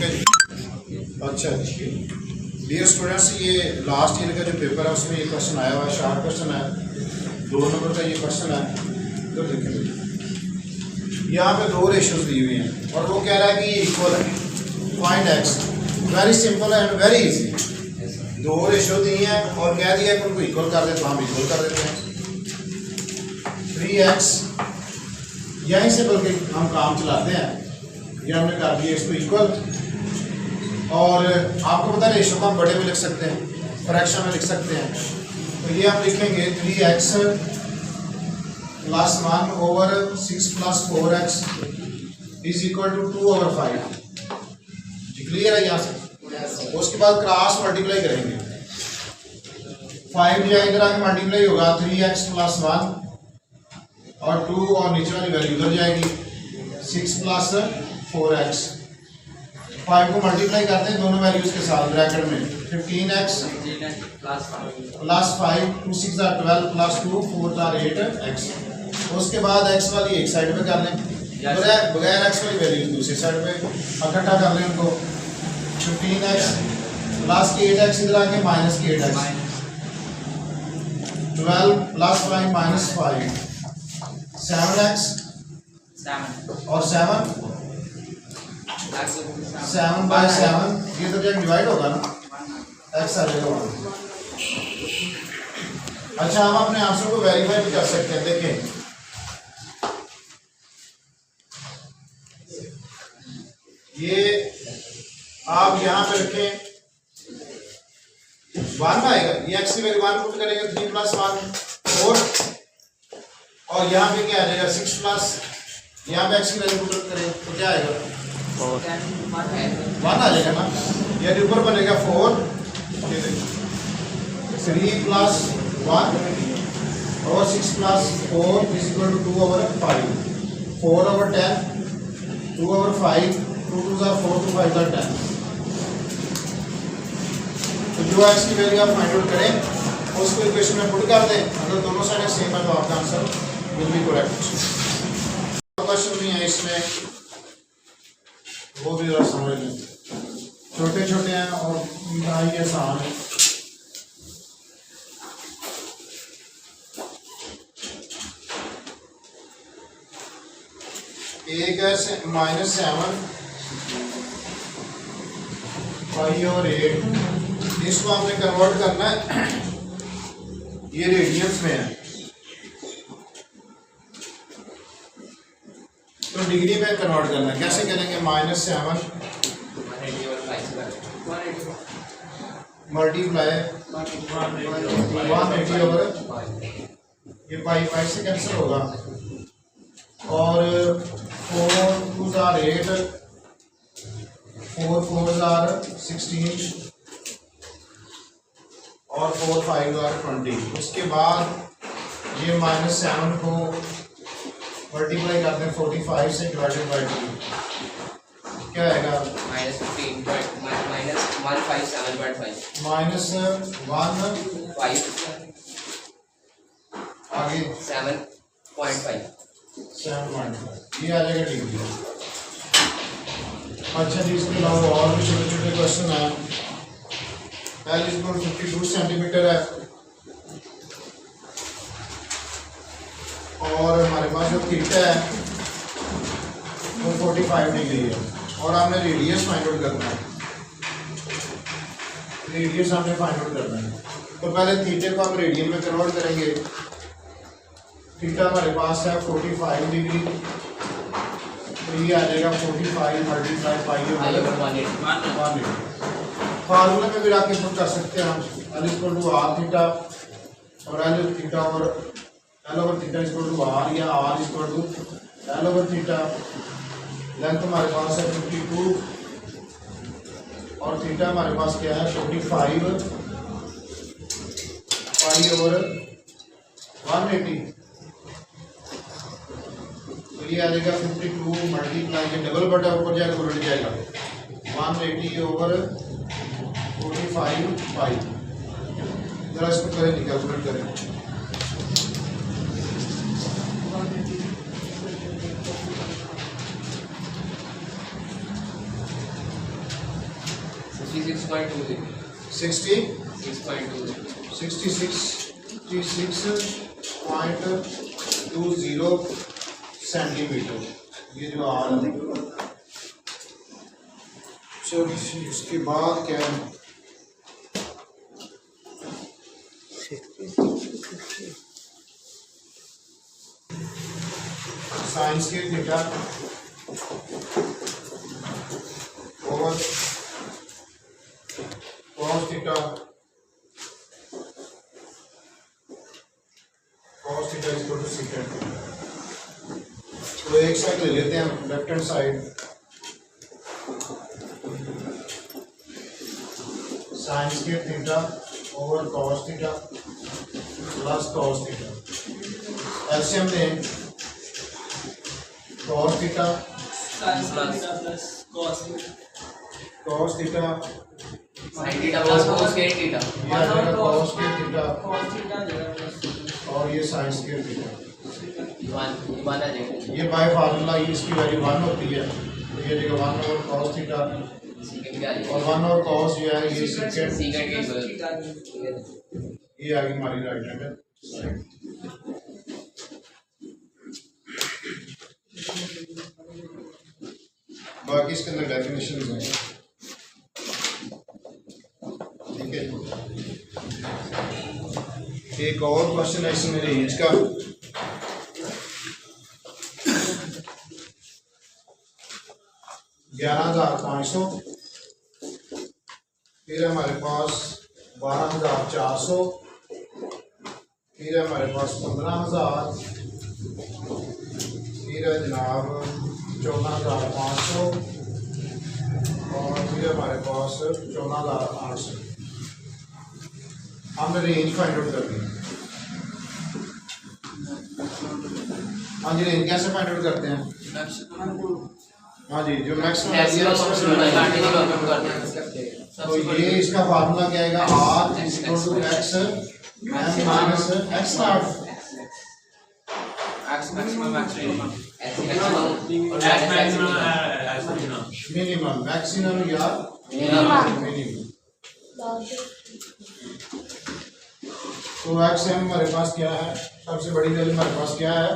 है जी। अच्छा जी, dear students, ये लास्ट ईयर का जो पेपर है उसमें ये क्वेश्चन आया हुआ है, शार्ट क्वेश्चन है, 2 नंबर का ये क्वेश्चन है। तो देखेंगे यहाँ पे 2 रेशियोज दी हुई हैं और वो कह रहा है कि ये इक्वल है। Find X, very simple and very easy. 2 ratio दी हैं और कह दिया कि उनको इक्वल कर दे, तो हम इक्वल कर देते हैं। 3x यहीं से बल्कि हम काम चलाते हैं, ये हमने कर दिया इसको इक्वल। और आपको पता है रेशियो को हम बड़े में लिख सकते हैं, फ्रैक्शन में लिख सकते हैं। तो ये हम लिखेंगे 3x + 1 over 6 + 4x is equal to 2/5। Clear है यहाँ से? उसके बाद क्रॉस मल्टीप्लाई करेंगे, 5 जो इधर आके मल्टीप्लाई होगा 3x + 1 और 2 और नीचे वाली वैल्यू उधर जाएगी 6 + 4x। 5 को मल्टीप्लाई करते हैं दोनों वैल्यूज के साथ ब्रैकेट में, 15x + 5 2 6 12 + 2 4 8x। उसके बाद x वाली एक साइड पे कर लें, बगैर x वाली वैल्यू दूसरी साइड पे इकट्ठा कर लें उनको। 15x + 8x इधर आके -8x, 12 + 5 -5, 7x और 7 7/7 ये तो जब डिवाइड होगा ना x आ जाएगा 1। अच्छा, हम अपने आंसर को वेरीफाई भी कर सकते हैं। देखें ये आप यहाँ पे रखें 1 आएगा, ये x की वैल्यू 1 पुट करेंगे 3 + 1 4 और यहाँ पे क्या आ जाएगा 6 प्लस, यहाँ पे x की वैल्यू पुट करें तो क्या आएगा 1 आ जाएगा ना। ये ऊपर बनेगा 4, 3 + 1 और 6 + 4 इज इक्वल टू 2/5, 4/10, 2/5, 2 2 4 2 5 10। तो जो x की वैल्यू आप फाइंड आउट करें उसको इक्वेशन में पुट कर दें, अगर दोनों साइड सेम है तो आपका answer will be correct. Question भी है इसमें, वो भी जरा समझ लें, छोटे छोटे हैं और ये आसान है। एक है -7 और 8, इसको हमने कन्वर्ट करना है, ये रेडियंस में है तो डिग्री में कन्वर्ट करना है। कैसे करेंगे? -7 मल्टीप्लाई 180/, ये पाई से कैंसिल होगा, और 4 2 8, 4 4 16 और 4 5 20। उसके बाद ये -7 को मल्टीप्लाई करते हैं 45 से डिवाइडेड बाय 2, क्या आएगा -157.5 आगे 7.5, ये आ जाएगा डिग्री। अच्छा जी, इसके अलावा और भी छोटे छोटे क्वेश्चन हैं। L = 52 सेंटीमीटर है और हमारे पास जो थीटा है वो 45 डिग्री है और हमने रेडियस फाइंड आउट करना है। रेडियस हमने फाइंड आउट करना है तो पहले थीटे को हम रेडियन में कन्वर्ट करेंगे। थीटा हमारे पास है 45 डिग्री, तो ये आ जाएगा 45 × पाई 180। फार्मूले में भी आके पुट कर सकते हैं हम, L = r थीटा और L थीटा और L/थीटा = r या r = L/थीटा। लेंथ हमारे पास है 52 और थीटा हमारे पास क्या है 45 पाई 180। तो ये आ जाएगा 52 मल्टीप्लाई, ये डबल बटा ऊपर जाएगा उलट जाएगा 180/45 पाई। जरा इसको करें, कैलकुलेट करें। 66.20 सेंटीमीटर, ये जो आ रहा है। चलो इसके बाद क्या है, साइंस के थीटा और cos theta is equal to second. तो एक साइड ले लेते हैं, left hand side, sine square theta over cos theta plus cos theta, LCM लें, cos theta cos theta sin theta plus cos square theta, ये आ जाएगा cos स्क्वायर थीटा और ये sin स्क्वायर थीटा। 1 आ जाएगा, ये बाय फार्मूला इसकी value 1 होती है, तो ये जगह 1 ओवर cos थीटा सेकंड क्या आ जाएगा, और 1 ओवर cos जो है ये सेकंड, सेकंड के इक्वल। ये आ गई हमारी राइट हैंड साइड। बाकी इसके अंदर डेफिनेशन हैं, ठीक है। एक और क्वेश्चन है इसमें रेंज का, $11,500, फिर हमारे पास 12,400, फिर हमारे पास 15,000, फिर है जनाब 14,500 और फिर हमारे पास 14,800। हमने रेंज फाइंड आउट करनी है। हाँ जी, रेंज कैसे फाइंड आउट करते हैं? हाँ जी, जो मैक्सिमम तो ये इसका फार्मूला क्या आएगा, R is equal to x minus x nought, maximum minimum, maximum या मिनिमम। तो x m हमारे पास क्या है, सबसे बड़ी वैल्यू हमारे पास क्या है,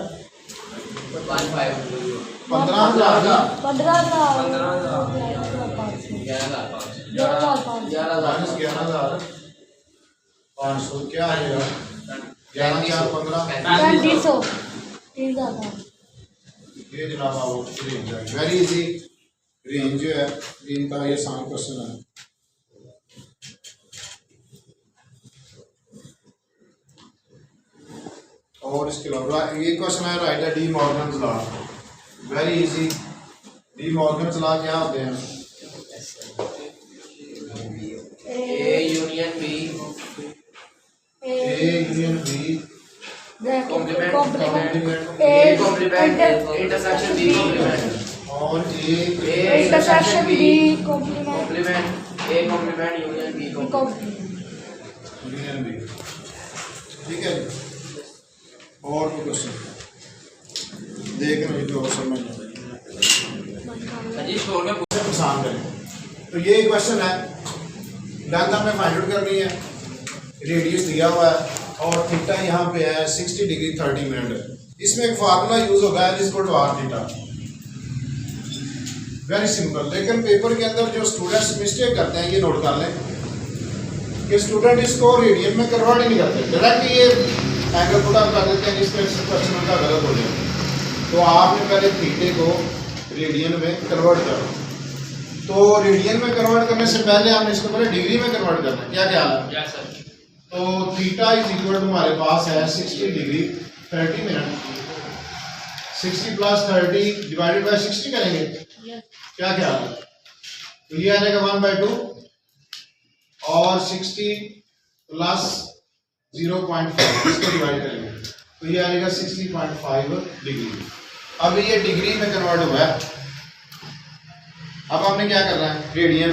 15,000 माइनस 11,500 क्या आ जाएगा, 11,415। ये जनाब आप रेंज है, वेरी इजी रेंज जो है इनका, ये आसान क्वेश्चन है। और इसके अलावा ये क्वेश्चन है, right the De Morgan's law, very easy. De Morgan's law क्या होते हैं, A union B complement intersection B complement और intersection B complement A complement union B union B, ठीक है। और कोई क्वेश्चन देख रहे जो समझ जी छोड़ में आसान करें। तो ये क्वेश्चन है, लेंथ हमने फाइंड आउट करनी है, रेडियस दिया हुआ है और थीटा यहाँ पे है 60 डिग्री 30 मिनट। इसमें एक फार्मूला यूज होगा L is equal to R theta, very simple. लेकिन पेपर के अंदर जो स्टूडेंट्स मिस्टेक करते हैं ये नोट कर लें कि स्टूडेंट इसको रेडियन में कन्वर्ट ही नहीं करते, डायरेक्ट ये एंगल पुट अप कर देते हैं, जिस पर क्वेश्चन उनका गलत हो जाए। तो आपने पहले थीटे को रेडियन में कन्वर्ट करो, तो रेडियन में कन्वर्ट करने से पहले हमने इसको पहले डिग्री में कन्वर्ट करना है, क्या ख्याल है? Yes sir. तो थीटा इज इक्वल टू हमारे पास है 60 degree 30 minute, 60 plus 30 divided by 60 करेंगे, क्या ख्याल है? तो ये आ जाएगा 1/2 और 60 प्लस 0.5 इसको डिवाइड करेंगे तो ये आ जाएगा 60.5 डिग्री। अब ये डिग्री में कन्वर्ट हुआ है, अब हमने क्या करना है, रेडियन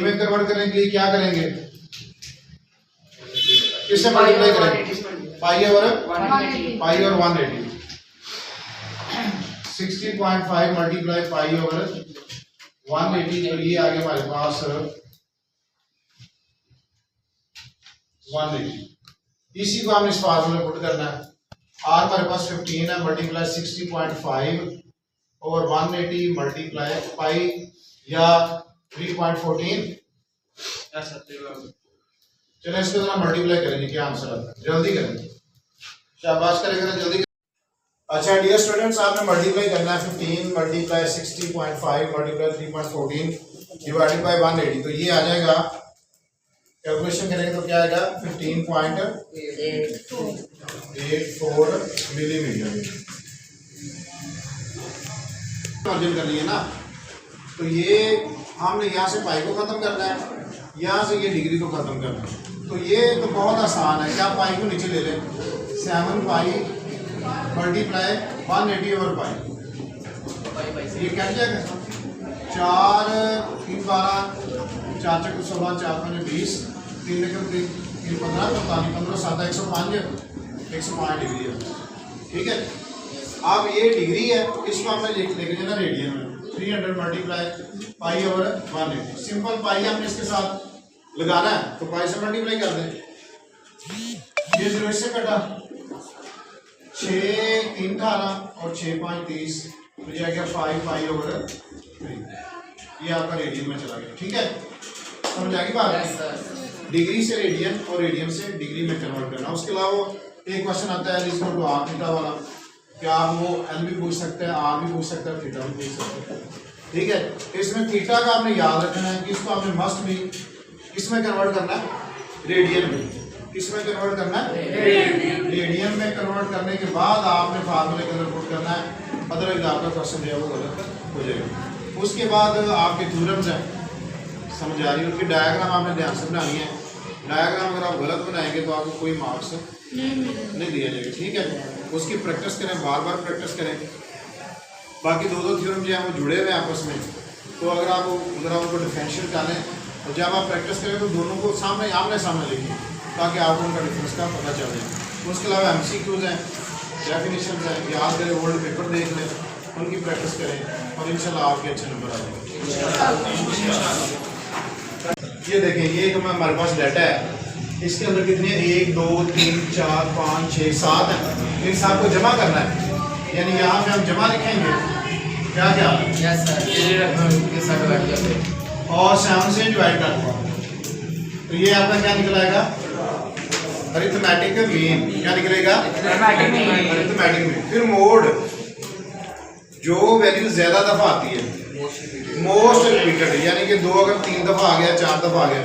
में कन्वर्ट करने के लिए क्या करेंगे, किससे मल्टीप्लाई करेंगे, पाई और 180, 60.5 मल्टीप्लाई पाई ओवर 180, तो ये आ गया हमारे पास 180। इसी को हमने इस फार्मूले में पुट करना है। आर हमारे पास 15 है, मल्टीप्लाई 60.5 और 180 मल्टीप्लाई पाई या 3.14। चलो इसको जरा मल्टीप्लाई करेंगे, क्या आंसर आता है, जल्दी करेंगे, शाबाश करेंगे ना, जल्दी। अच्छा डियर स्टूडेंट्स, आपने मल्टीप्लाई करना है 15 मल्टीप्लाई 60.5 मल्टीप्लाई 3.14 डिवाइडेड बाय 180। तो ये आ जाएगा, कैलकुलेशन करेंगे तो क्या आएगा 15.84 मिलीमीटर। मार्जिन कर लिए ना, तो ये हमने यहाँ से पाई को खत्म करना है, यहाँ से ये डिग्री को खत्म करना है। तो ये तो बहुत आसान है, क्या पाई को नीचे ले लें, 7 पाई मल्टीप्लाई 180 ओवर पाई, ये क्या जाएगा 4 3 12 4 4 16 4 5 20 3 3 15 45 15 7 105 डिग्री है। ठीक है, अब ये डिग्री है, इसको हमने लेके जाना रेडियन में, 300 मल्टीप्लाई पाई ओवर 180। सिंपल पाई हमने इसके साथ लगाना है, तो पाई से मल्टीप्लाई कर दें, ये 0 इससे कटा, 6 3 18 और 6 5 30, तो ये आ गया 5 पाई ओवर 3। ये आपका रेडियन में चला गया। ठीक है, समझ आ गई बात? डिग्री से रेडियन और रेडियन से डिग्री में कन्वर्ट करना। उसके अलावा एक क्वेश्चन आता है इसको तो आर थीटा वाला, क्या आप वो एल भी पूछ सकते हैं, आर भी पूछ सकते हैं, थीटा भी पूछ सकते हैं। ठीक है, इसमें थीटा का आपने याद रखना है कि इसको आपने मस्ट भी किसमें कन्वर्ट करना है, रेडियन में। किसमें कन्वर्ट करना है, रेडियन में कन्वर्ट करने के बाद आपने फार्मूले के अंदर पुट करना है, अदरवाइज आपका क्वेश्चन जो है वो गलत हो जाएगा। उसके बाद आपके थ्योरम्स हैं, समझ आ रही है, उनकी डायग्राम आपने ध्यान से बनानी है। डायग्राम अगर आप गलत बनाएंगे तो आपको कोई मार्क्स नहीं दिया जाएगा। ठीक है, उसकी प्रैक्टिस करें, बार बार प्रैक्टिस करें। बाकी दो थ्योरम जो है वो जुड़े हुए हैं आपस में, तो अगर आप उनको डिफरेंशियल डालें और जब आप प्रैक्टिस करें तो दोनों को सामने आमने सामने लिखिए, ताकि आपको उनका डिफरेंस का पता चल जाए। उसके अलावा MCQs हैं, डेफिनेशन हैं, याद करें, ओल्ड पेपर देख लें, उनकी प्रैक्टिस करें और इंशाल्लाह आपके अच्छे नंबर आ जाएंगे। ये देखें, ये हमारे पास डाटा है, इसके अंदर कितने 1 2 3 4 5 6 7 है। इन सब को जमा करना है, यानी यहाँ पे हम जमा लिखेंगे क्या क्या और 7 से डिवाइड कर दूंगा, तो ये आपका क्या निकलाएगा, अरिथमेटिक मीन। क्या निकलेगा, अरिथमेटिक मीन। फिर मोड, जो वैल्यू ज्यादा दफा आती है, मोस्ट रिपीटेड, यानी कि 2 अगर 3 दफा आ गया, 4 दफा आ गया।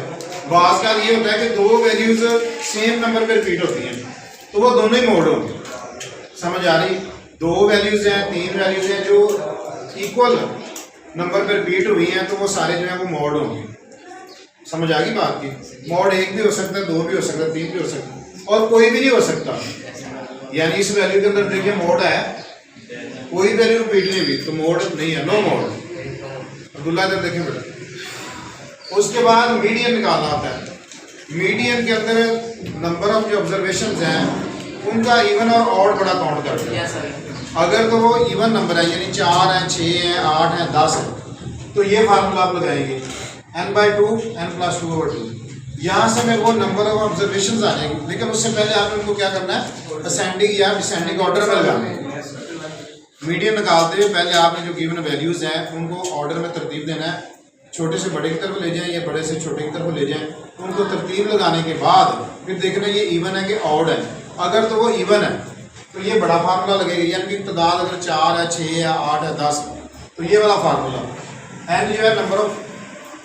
बात का ये होता है कि 2 वैल्यूज सेम नंबर पे रिपीट होती हैं, तो वो दोनों ही मोड होंगे। समझ आ रही, 2 वैल्यूज हैं, 3 वैल्यूज हैं जो इक्वल नंबर पे रिपीट हुई हैं, तो वो सारे जो है वो मोड होंगे। समझ आ गई बात की? मोड 1 भी हो सकता है, 2 भी हो सकता है, 3 भी हो सकता है, और कोई भी नहीं हो सकता। यानी इस वैल्यू के अंदर देखिए मोड है, कोई वैल्यू रिपीट नहीं हुई तो मोड नहीं है, नो मोड। अब्दुल्ला इधर देखें बेटा। उसके बाद मीडियन निकालना होता है। मीडियन के अंदर नंबर ऑफ जो ऑब्जर्वेशंस हैं उनका इवन और ऑड बड़ा काउंट करते हैं। अगर तो वो इवन नंबर है, यानी 4 है, 6 है, 8 है, 10 है, तो ये फार्मूला आप लगाएंगे n/2 n+2/2। यहाँ से मेरे को नंबर ऑफ ऑब्जर्वेशंस आ जाएंगे, लेकिन उससे पहले आपने उनको क्या करना है, असेंडिंग या डिसेंडिंग ऑर्डर में लगाना है। मीडियन निकालते हुए पहले आपने जो गिवन वैल्यूज हैं उनको ऑर्डर में तरतीब देना है, छोटे से बड़े की तरफ ले जाएं या बड़े से छोटे की तरफ ले जाएं। उनको तरतीब लगाने के बाद फिर देखना ये इवन है कि ऑड है। अगर तो वो इवन है तो ये बड़ा फार्मूला लगेगा, यानी कि तादाद अगर 4 है, 6 है, 8 है, 10, तो ये वाला फार्मूला। एन जो है नंबर ऑफ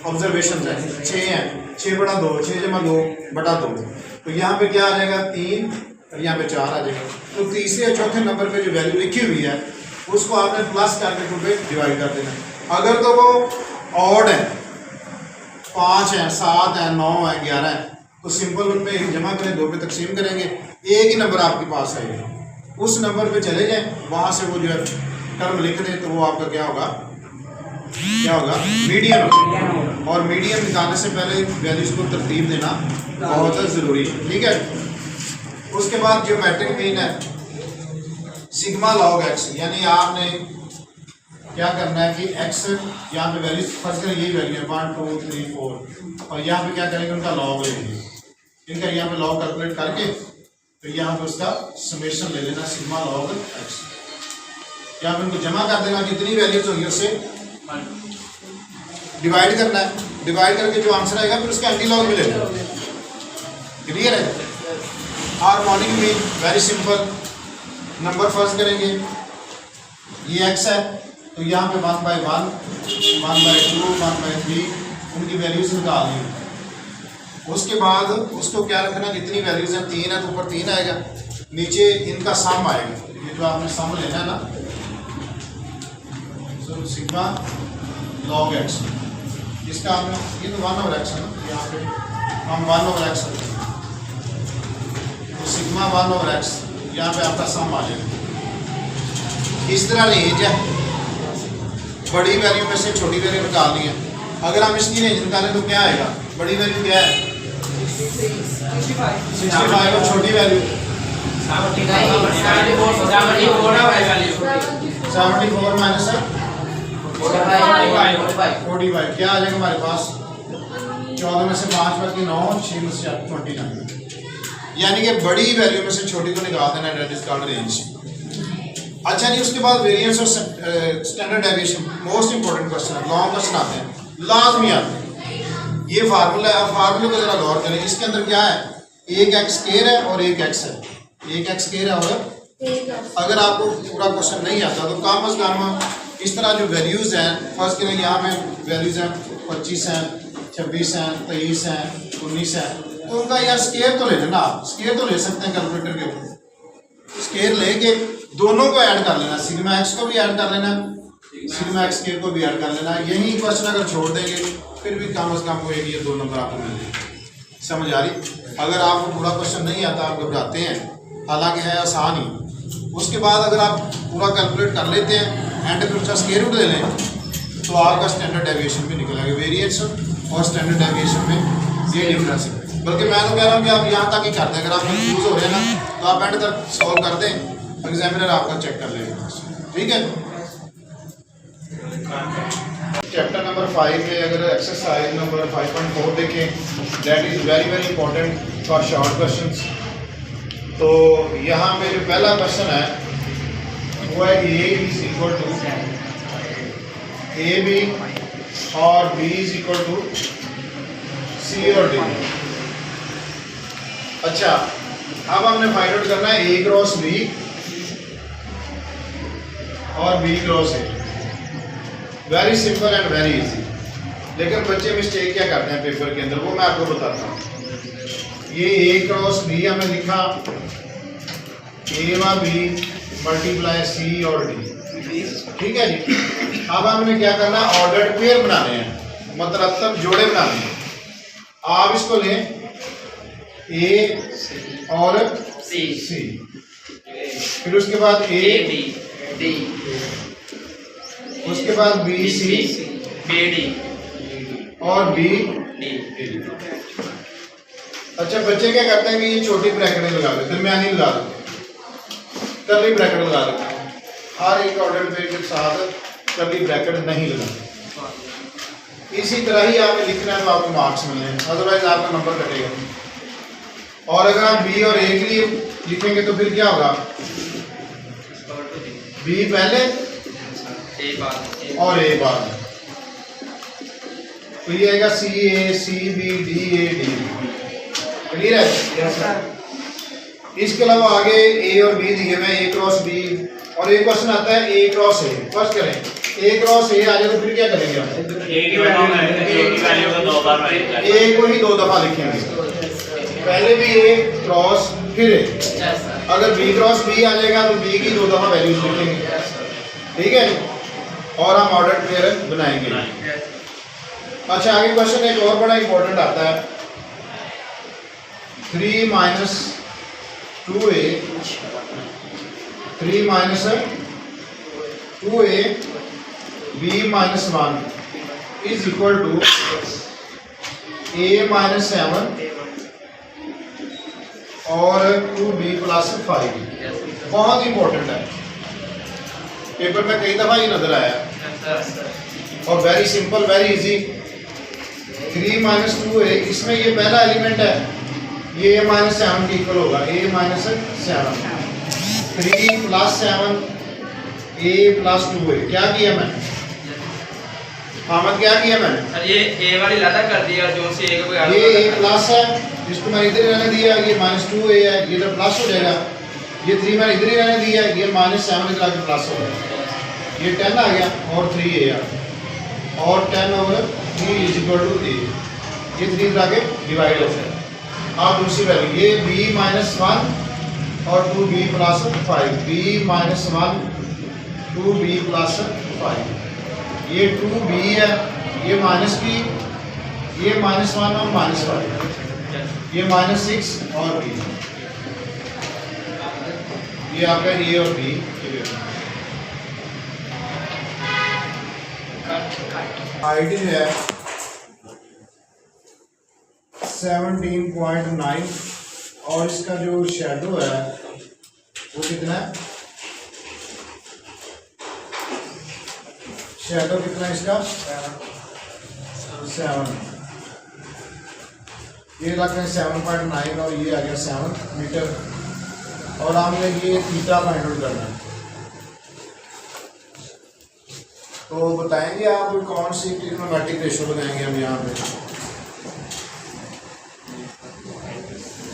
ऑब्जर्वेशन है, 6 है, 6 बटा 2, 6 जमा 2 बटा 2, तो यहाँ पे क्या आ जाएगा 3 और यहाँ पे 4 आ जाएगा। तो तीसरे या चौथे नंबर पे जो वैल्यू लिखी हुई है उसको आपने प्लस करके 2 पे डिवाइड कर देना। अगर तो वो ऑड है, 5 है, 7 है, 9 है, 11 है, तो सिंपल उन पे जमा करें, 2 पे तकसीम करेंगे, एक ही नंबर आपके पास आएगा, उस नंबर पे चले जाएं, वहां से वो जो है टर्म लिख दें, तो वो आपका क्या होगा, मीडियन होगा। और मीडियन निकालने से पहले वैल्यूज को तरतीब देना बहुत ज़रूरी है। ठीक है, उसके बाद ज्योमेट्रिक मीन है सिग्मा लॉग एक्स, यानी आपने क्या करना है कि एक्स यहाँ पे वैल्यूज फर्स्ट करें, यही वैल्यू है 1 2 3 4, और यहाँ पे क्या करेंगे उनका लॉग लेंगे। इनका यहाँ पे लॉग कैलकुलेट करके तो यहाँ पे उसका समेशन ले लेना सिग्मा लॉग एक्स। यहाँ पे इनको जमा कर देना, जितनी वैल्यूज होगी उससे डिवाइड करना है, डिवाइड करके जो आंसर आएगा फिर उसका एंटी लॉग भी ले लेना। क्लियर है? Harmonic mean very simple, number first करेंगे, ये एक्स है तो यहाँ पे 1/1, 1/2, 1/3 उनकी वैल्यूज निकालनी है। उसके बाद उसको क्या रखना, जितनी वैल्यूज हैं 3 है तो ऊपर 3 आएगा, नीचे इनका सम आएगा। ये जो आपने सम लेना है ना, सो सिग्मा लॉग एक्स, इसका हमने ये तो 1/x है ना, यहाँ पे हम 1/x रखेंगे तो सिग्मा 1/x, यहाँ पे आपका सम आ जाएगा। इस तरह रेंज है, बड़ी वैल्यू में से छोटी वैल्यू निकालनी है। अगर हम इसकी रेंज निकालें तो क्या आएगा, बड़ी वैल्यू क्या है 65 और छोटी वैल्यू 74 माइनस 45, क्या आ जाएगा हमारे पास 14 में से 5 बार की 9, 6 में से 29। यानी कि बड़ी वैल्यू में से छोटी को निकाल देना, दैट इज कॉल्ड रेंज। अच्छा जी, उसके बाद वेरिएंस और standard deviation, most important question है, लॉन्ग क्वेश्चन आते हैं, लाजमी आते हैं। ये फार्मूला है, फार्मूले को जरा गौर करें। इसके अंदर क्या है, एक एक्स स्क्वायर है और एक एक्स है, एक एक्स स्क्वायर है और अगर आपको पूरा क्वेश्चन नहीं आता तो कम अज कम इस तरह जो वैल्यूज हैं, फर्स्ट के लिए यहाँ में वैल्यूज हैं 25 हैं, 26 हैं, 23 हैं, 19 हैं, तो उनका यार स्क्वायर तो ले लेना, आप स्क्वायर तो ले सकते हैं कैलकुलेटर के ऊपर, स्क्वायर लेके दोनों को ऐड कर लेना, सिग्मा एक्स को भी ऐड कर लेना, सिग्मा एक्स स्क्वायर को भी ऐड कर लेना। यही क्वेश्चन अगर छोड़ देंगे फिर भी कम अज कम वो एक ये 2 नंबर आपको मिल जाएंगे। समझ आ रही? अगर आपको पूरा क्वेश्चन नहीं आता, आप घबराते हैं, हालांकि है आसान ही। उसके बाद अगर आप पूरा कैलकुलेट कर लेते हैं एंड फिर उसका स्क्वायर रूट ले लें तो आपका स्टैंडर्ड डेविएशन भी निकलेगा। वेरिएंस और स्टैंडर्ड डेविएशन में ये डिफरेंस है। बल्कि मैं तो कह रहा हूँ कि आप यहाँ तक ही कर दें, अगर आप कंफ्यूज हो रहे हैं ना तो आप एंड तक सॉल्व कर दें, एग्जामिनर आपका चेक कर लेगा। ठीक है? चैप्टर नंबर 5 में अगर एक्सरसाइज नंबर 5.4 देखें, that is very very important for short questions. तो यहाँ पे जो पहला क्वेश्चन है वो है कि A is equal to A B और B is equal to C और डी। अच्छा, अब हमने फाइंड आउट करना है ए क्रॉस बी और B cross A. Very simple and very easy. लेकिन बच्चे मिस्टेक क्या करते हैं पेपर के अंदर, वो मैं आपको बताता हूँ। ये ए क्रॉस बी हमने लिखा ए व बी मल्टीप्लाई सी और डी, ठीक है जी। अब हमने क्या करना है, ऑर्डर्ड पेयर बनाने हैं, मतलब तब जोड़े बनाने हैं। आप इसको लें ए और सी, फिर उसके बाद ए डी, उसके बाद बी सी और बी डी। अच्छा, बच्चे क्या करते हैं कि ये छोटी ब्रैकेट लगा देते, दरमियानी लगा देते, कर्ली ब्रैकेट लगा देते हैं। हर एक ऑर्डर पेयर के साथ कर्ली ब्रैकेट नहीं लगाते। इसी तरह ही आपने लिखना है तो आपको मार्क्स मिलने हैं, अदरवाइज आपका नंबर कटेगा। और अगर आप बी और ए के लिए लिखेंगे तो फिर क्या होगा, बी पहले और ए बाद, तो ये आएगा C A C B D A D. Clear है? इसके अलावा आगे ए और बी दिए हुए हैं, ए क्रॉस बी, और एक क्वेश्चन आता है ए क्रॉस ए। फर्स्ट करें ए क्रॉस ए आ जाए तो फिर क्या करेंगे हम, ए को ही 2 दफा लिखेंगे, पहले भी ए क्रॉस फिर ए। अगर बी क्रॉस बी आ जाएगा तो बी की 2 दफा वैल्यूज लिखेंगे, ठीक है, और हम ऑर्डर पेयर बनाएंगे। अच्छा, आगे क्वेश्चन एक और बड़ा इंपॉर्टेंट आता है, 3 minus 2a 3 minus 2a b minus 1 is equal to a minus 7 और 2b प्लस 5। बहुत इंपॉर्टेंट है, पेपर में कई दफा ये नजर आया और very simple very easy. 3 minus 2a, इसमें ये पहला एलिमेंट है ये a माइनस 7 के इक्वल होगा, a minus 7 3 plus 7 a plus 2 a। क्या किया मैंने हामद, क्या किया मैंने? सर ये ए वाली लादा कर दिया जो से ए का कोई ये a प्लस है, इसको मैंने इधर रहने दिया, ये माइनस 2a है, ये इधर प्लस हो जाएगा। ये 3 मैंने इधर ही रहने दिया, ये माइनस 7 इधर आके प्लस हो गया, ये 10 आ गया और 3a आ गया और 10 over 3 is equal to a। ये 3 इधर आके डिवाइड हो गया। अब दूसरी वैल्यू ये b माइनस 1 और 2b plus 5, b minus 1 2b plus 5, ये 2b है, ये माइनस b, ये माइनस 1 और माइनस 5, ये माइनस 6 और b, ये आपका a और b। हाइट जो है 17.9 और इसका जो शैडो है वो कितना है? शैडो कितना है इसका? 7। ये लग रहा है 7.9 और ये आ गया 7 मीटर और हमने ये थीटा फाइंड आउट करना है। तो बताएंगे आप कौन सी ट्रिग्नोमेट्रिक रेशो लगाएंगे हम यहाँ पे?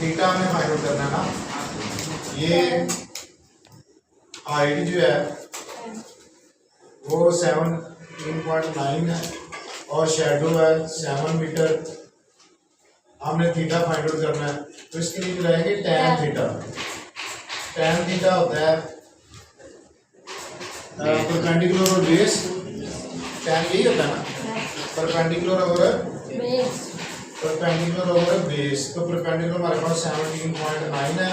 थीटा हमें फाइंड आउट करना है ना। ये हाइट जो है वो 17.9 है और शेडो है 7 मीटर। हमने थीटा फाइंड आउट करना है तो इसके लिए लगाएंगे tan थीटा। tan थीटा होता है परपेंडिकुलर और बेस। tan यही होता है ना, परपेंडिकुलर ओवर बेस। तो परपेंडिकुलर हमारे पास 17.9 है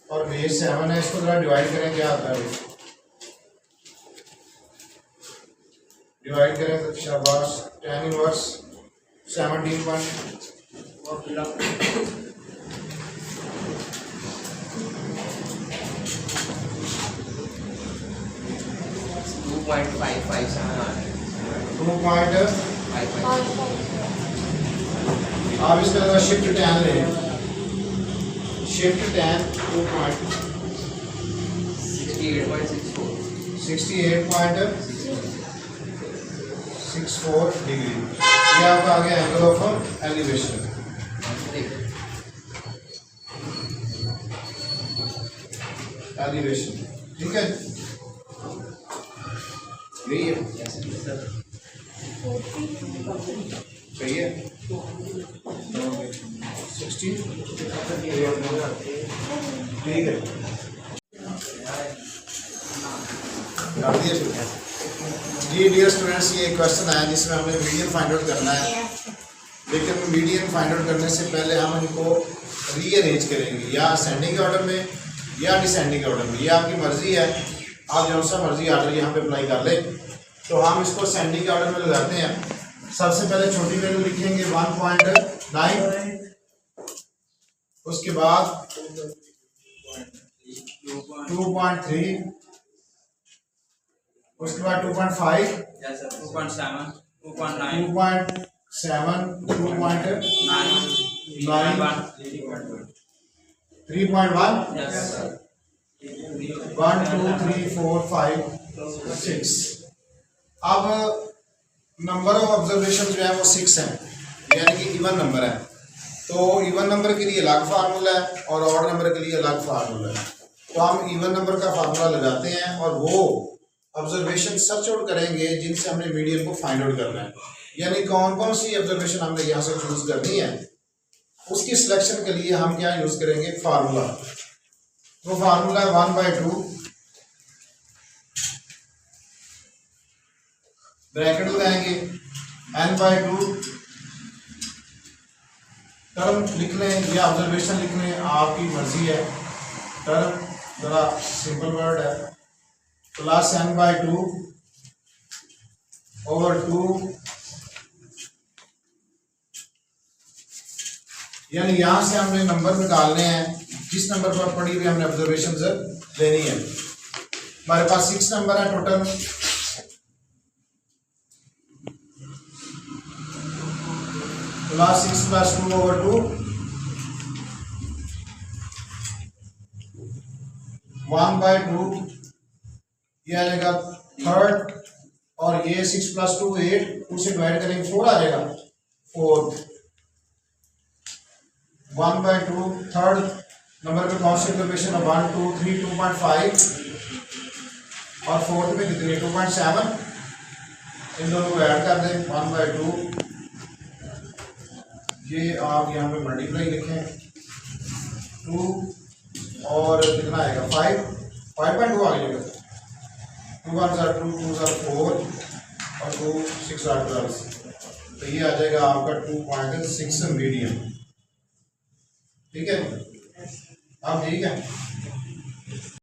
और बेस 7 है। इसको जरा डिवाइड करें, क्या आता है? डिवाइड करें तो शाबाश, tan इनवर्स 17. 2.55 आप इसका जरा शिफ्ट tan लें, शिफ्ट tan 68.64 डिग्री। ये आपका आ गया एंगल ऑफ एलिवेशन। एलिवेशन ठीक है, यही है, सही है। 60 ठीक है, जी डियर स्टूडेंट्स, ये क्वेश्चन आया जिसमें हमें मीडियन फाइंड आउट करना है, लेकिन मीडियन फाइंड आउट करने से पहले हम इनको रीअरेंज करेंगे, या असेंडिंग ऑर्डर में या डिसेंडिंग ऑर्डर में। ये आपकी मर्जी है, आप जो सा मर्जी ऑर्डर यहाँ पे अप्लाई कर ले। तो हम इसको असेंडिंग ऑर्डर में लगाते हैं। सबसे पहले छोटी वैल्यू लिखेंगे 1.9, उसके बाद 2.3, उसके बाद 2.5, 2.7, 2.9, 3.1, 1 2 3 4 5 6। अब नंबर ऑफ ऑब्जर्वेशन जो है वो 6 है, यानी कि इवन नंबर है। तो इवन नंबर के लिए अलग फार्मूला है और ऑड नंबर के लिए अलग फार्मूला है। तो हम इवन नंबर का फार्मूला लगाते हैं और वो ऑब्जर्वेशन सर्च आउट करेंगे जिनसे हमने मीडियन को फाइंड आउट करना है। यानी कौन कौन सी ऑब्जर्वेशन हमने यहाँ से चूज करनी है, उसकी सिलेक्शन के लिए हम क्या यूज करेंगे? फार्मूला। तो फार्मूला है 1/2 ब्रैकेट लगाएंगे, n/2 टर्म लिख लें या ऑब्जर्वेशन लिख लें, आपकी मर्जी है। टर्म जरा सिंपल वर्ड है, प्लस n/2 ओवर 2, यानी यहां से हमने नंबर निकालने हैं। जिस नंबर पर पड़ी हुई हमने ऑब्जर्वेशन लेनी है। हमारे पास 6 नंबर है टोटल। प्लस 6 + 2 ओवर 2 1/2 ये आ जाएगा थर्ड, और ये 6 + 2 8, 2 से डिवाइड करेंगे 4 आ जाएगा फोर्थ। 1/2 थर्ड नंबर पे कौन सी इक्वेशन है 1 2 3 2.5, और फोर्थ में कितनी 2.7, इन दोनों को ऐड कर दें 1/2, ये आप यहाँ पे मल्टीप्लाई लिखें 2 और कितना आएगा 5.2 आ जाएगा, 2 1 2 2 4 और 2 6 12, तो ये आ जाएगा आपका 2.6 मीडियम। ठीक है, अब ठीक है।